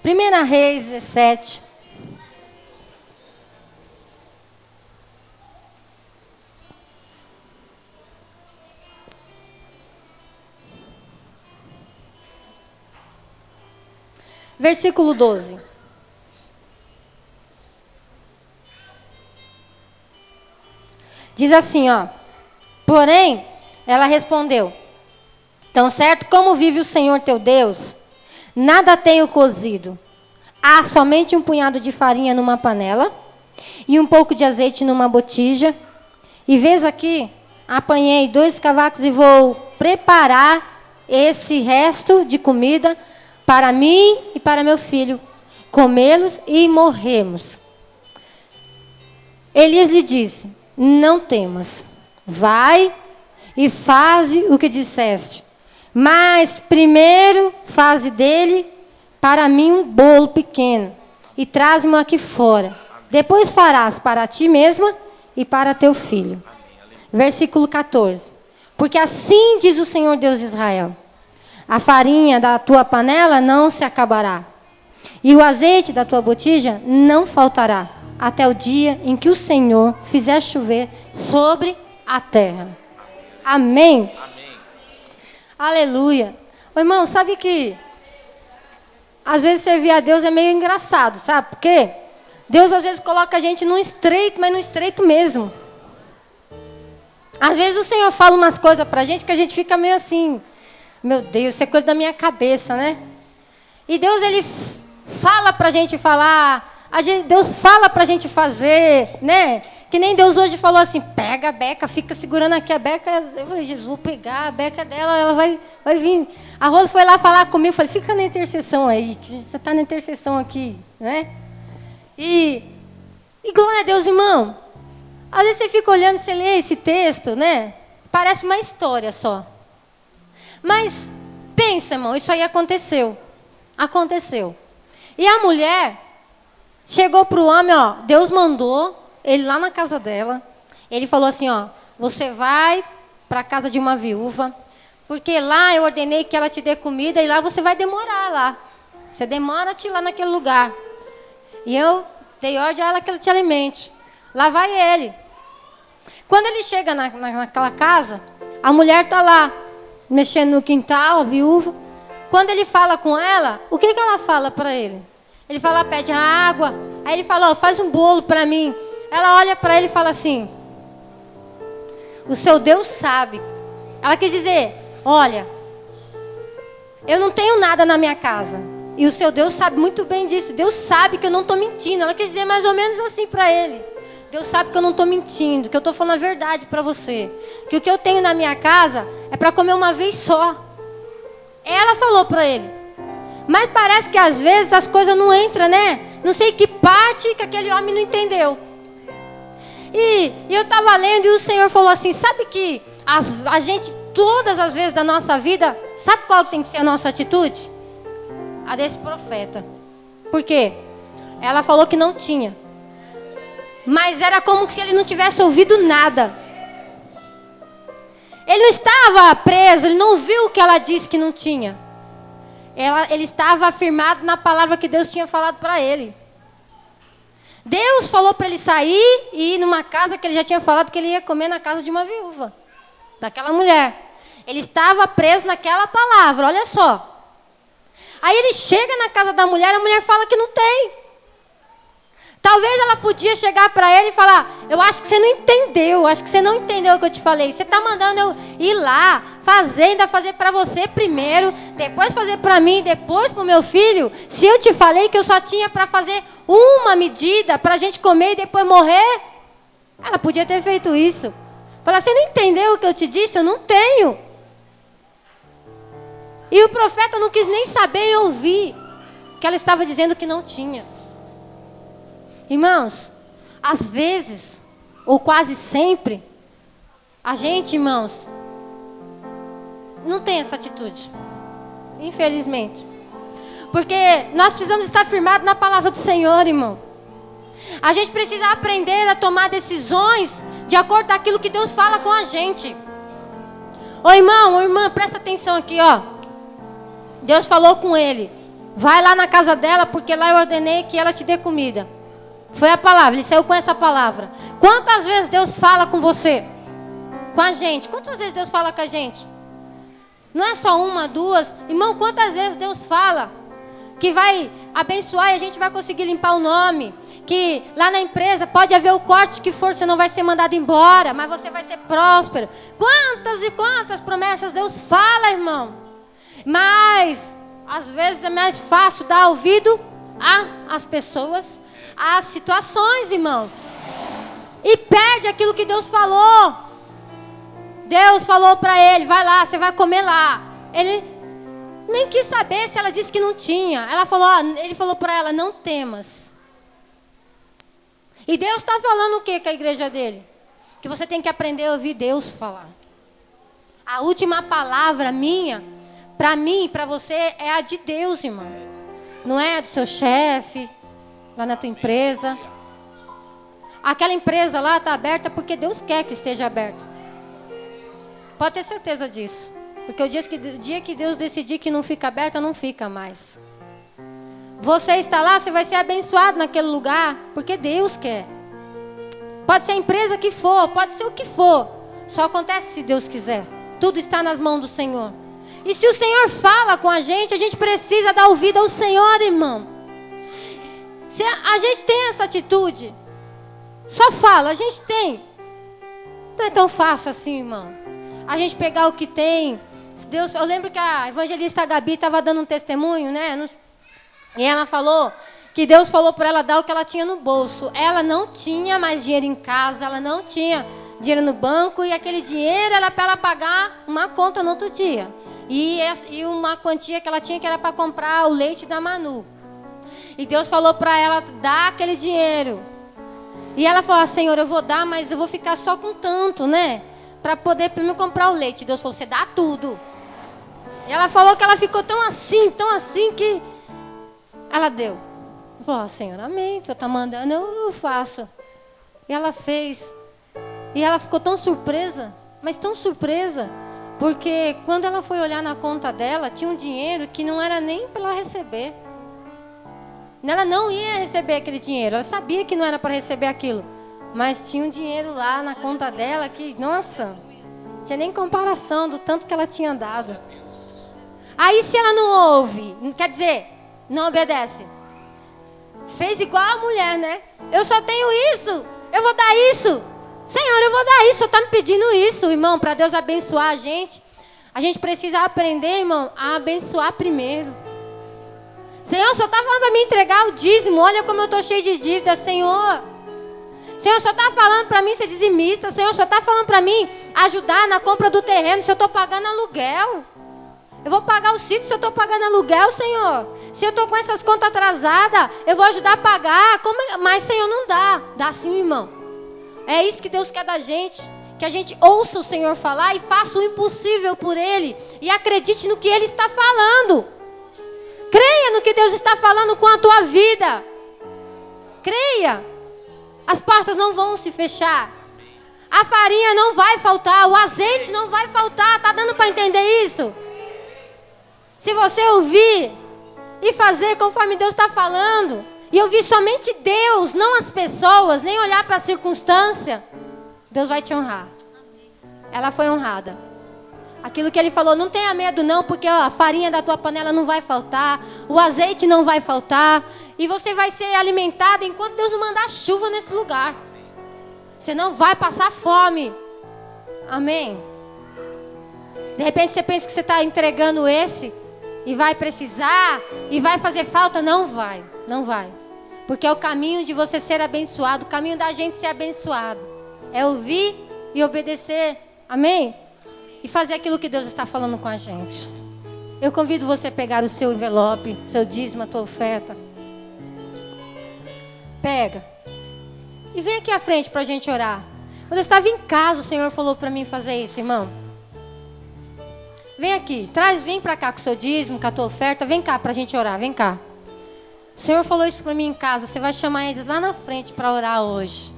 1 Reis 17. Versículo 12. Diz assim, ó. Porém, ela respondeu: tão certo como vive o Senhor teu Deus, nada tenho cozido. Há somente um punhado de farinha numa panela e um pouco de azeite numa botija. E vês aqui, apanhei 2 cavacos e vou preparar esse resto de comida para mim e para meu filho, comê-los e morrermos. Elias lhe disse: não temas, vai e faze o que disseste. Mas primeiro faze dele para mim um bolo pequeno e traz-me aqui fora. Depois farás para ti mesma e para teu filho. Versículo 14. Porque assim diz o Senhor Deus de Israel: a farinha da tua panela não se acabará, e o azeite da tua botija não faltará, até o dia em que o Senhor fizer chover sobre a terra. Amém? Amém. Aleluia. Ô, irmão, sabe que às vezes servir a Deus é meio engraçado, sabe por quê? Deus às vezes coloca a gente num estreito, mas num estreito mesmo. Às vezes o Senhor fala umas coisas pra gente que a gente fica meio assim: meu Deus, isso é coisa da minha cabeça, né? E Deus, Ele fala pra gente falar, Deus fala pra gente fazer, né? Que nem Deus hoje falou assim: pega a beca, fica segurando aqui a beca. Eu falei: Jesus, vou pegar a beca dela, ela vai vir. A Rose foi lá falar comigo, eu falei: fica na intercessão aí, que a gente já está na intercessão aqui, né? E glória a Deus, irmão. Às vezes você fica olhando, você lê esse texto, né? Parece uma história só. Mas pensa, irmão, isso aí aconteceu. Aconteceu. E a mulher chegou para o homem, ó, Deus mandou ele lá na casa dela. Ele falou assim, ó: você vai para a casa de uma viúva, porque lá eu ordenei que ela te dê comida e lá você vai demorar lá. Você demora-te lá naquele lugar. E eu dei ordem a ela que ela te alimente. Lá vai ele. Quando ele chega naquela casa, a mulher está lá, mexendo no quintal, a viúva. Quando ele fala com ela, o que ela fala para ele? Ele fala: pede a água. Aí ele fala: ó, faz um bolo para mim. Ela olha para ele e fala assim: o seu Deus sabe. Ela quis dizer: olha, eu não tenho nada na minha casa. E o seu Deus sabe muito bem disso. Deus sabe que eu não estou mentindo. Ela quis dizer mais ou menos assim para ele: Deus sabe que eu não estou mentindo, que eu estou falando a verdade para você. Que o que eu tenho na minha casa é para comer uma vez só. Ela falou para ele. Mas parece que às vezes as coisas não entram, né? Não sei que parte que aquele homem não entendeu. E eu estava lendo e o Senhor falou assim: sabe que a gente, todas as vezes da nossa vida, sabe qual tem que ser a nossa atitude? A desse profeta. Por quê? Ela falou que não tinha. Mas era como se ele não tivesse ouvido nada. Ele não estava preso, ele não viu o que ela disse que não tinha. Ele estava afirmado na palavra que Deus tinha falado para ele. Deus falou para ele sair e ir numa casa que ele já tinha falado que ele ia comer na casa de uma viúva, daquela mulher. Ele estava preso naquela palavra, olha só. Aí ele chega na casa da mulher, a mulher fala que não tem. Talvez ela podia chegar para ele e falar: eu acho que você não entendeu, acho que você não entendeu o que eu te falei. Você está mandando eu ir lá, ainda fazer para você primeiro, depois fazer para mim, depois para o meu filho. Se eu te falei que eu só tinha para fazer uma medida para a gente comer e depois morrer, ela podia ter feito isso. Falar: você não entendeu o que eu te disse? Eu não tenho. E o profeta não quis nem saber e ouvir que ela estava dizendo que não tinha. Irmãos, às vezes, ou quase sempre, a gente, irmãos, não tem essa atitude. Infelizmente. Porque nós precisamos estar firmados na palavra do Senhor, irmão. A gente precisa aprender a tomar decisões de acordo com aquilo que Deus fala com a gente. Ô irmão, ô irmã, presta atenção aqui, ó. Deus falou com ele: Vai lá na casa dela, porque lá eu ordenei que ela te dê comida. Foi a palavra, ele saiu com essa palavra. Quantas vezes Deus fala com você? Com a gente? Quantas vezes Deus fala com a gente? Não é só uma, duas. Irmão, quantas vezes Deus fala que vai abençoar e a gente vai conseguir limpar o nome? Que lá na empresa pode haver o corte que for, você não vai ser mandado embora, mas você vai ser próspero. Quantas e quantas promessas Deus fala, irmão. Mas, às vezes é mais fácil dar ouvido às pessoas, às situações, irmão. E perde aquilo que Deus falou. Deus falou para ele, vai lá, você vai comer lá. Ele nem quis saber se ela disse que não tinha. Ele falou para ela, não temas. E Deus está falando o que com a igreja dele? Que você tem que aprender a ouvir Deus falar. A última palavra minha, para mim e para você, é a de Deus, irmão. Não é a do seu chefe, lá na tua empresa. Aquela empresa lá está aberta porque Deus quer que esteja aberta. Pode ter certeza disso. Porque o dia que Deus decidir que não fica aberta, não fica mais. Você está lá, você vai ser abençoado naquele lugar, porque Deus quer. Pode ser a empresa que for, pode ser o que for. Só acontece se Deus quiser. Tudo está nas mãos do Senhor. E se o Senhor fala com a gente precisa dar ouvido ao Senhor, irmão. Se a gente tem essa atitude, só fala, a gente tem. Não é tão fácil assim, irmão. A gente pegar o que tem. Eu lembro que a evangelista Gabi estava dando um testemunho, né? E ela falou que Deus falou para ela dar o que ela tinha no bolso. Ela não tinha mais dinheiro em casa, ela não tinha dinheiro no banco, e aquele dinheiro era para ela pagar uma conta no outro dia. E uma quantia que ela tinha que era para comprar o leite da Manu. E Deus falou para ela dar aquele dinheiro. E ela falou, Senhor, eu vou dar, mas eu vou ficar só com tanto, né? Para poder primeiro comprar o leite. Deus falou, você dá tudo. E ela falou que ela ficou tão assim que ela deu. Falou, Senhor, amém, tu está mandando, eu faço. E ela fez. E ela ficou tão surpresa, mas tão surpresa, porque quando ela foi olhar na conta dela, tinha um dinheiro que não era nem para ela receber. Ela não ia receber aquele dinheiro, ela sabia que não era para receber aquilo. Mas tinha um dinheiro lá na conta dela que, nossa, não tinha nem comparação do tanto que ela tinha dado. Aí se ela não ouve, quer dizer, não obedece. Fez igual a mulher, né? Eu só tenho isso, eu vou dar isso. Senhor, eu vou dar isso, você está me pedindo isso, irmão, para Deus abençoar a gente. A gente precisa aprender, irmão, a abençoar primeiro. Senhor, o Senhor está falando para mim entregar o dízimo, olha como eu estou cheio de dívida, Senhor. Senhor, o Senhor está falando para mim ser dizimista. Senhor, o Senhor está falando para mim ajudar na compra do terreno. Se eu estou pagando aluguel, eu vou pagar o sítio se eu estou pagando aluguel, Senhor. Se eu estou com essas contas atrasadas, eu vou ajudar a pagar. Mas, Senhor, não dá. Dá sim, irmão. É isso que Deus quer da gente. Que a gente ouça o Senhor falar e faça o impossível por Ele. E acredite no que Ele está falando. Creia no que Deus está falando com a tua vida. Creia. As portas não vão se fechar. A farinha não vai faltar. O azeite não vai faltar. Está dando para entender isso? Se você ouvir e fazer conforme Deus está falando, e ouvir somente Deus, não as pessoas, nem olhar para a circunstância, Deus vai te honrar. Ela foi honrada. Aquilo que Ele falou, não tenha medo não, porque a farinha da tua panela não vai faltar, o azeite não vai faltar, e você vai ser alimentado enquanto Deus não mandar chuva nesse lugar. Você não vai passar fome. Amém? De repente você pensa que você está entregando esse e vai precisar e vai fazer falta. Não vai, não vai. Porque é o caminho de você ser abençoado, o caminho da gente ser abençoado. É ouvir e obedecer. Amém? E fazer aquilo que Deus está falando com a gente. Eu convido você a pegar o seu envelope, seu dízimo, a tua oferta. Pega. E vem aqui à frente para a gente orar. Quando eu estava em casa, o Senhor falou para mim fazer isso, irmão. Vem aqui, vem para cá com o seu dízimo, com a tua oferta. Vem cá para a gente orar, vem cá. O Senhor falou isso para mim em casa. Você vai chamar eles lá na frente para orar hoje.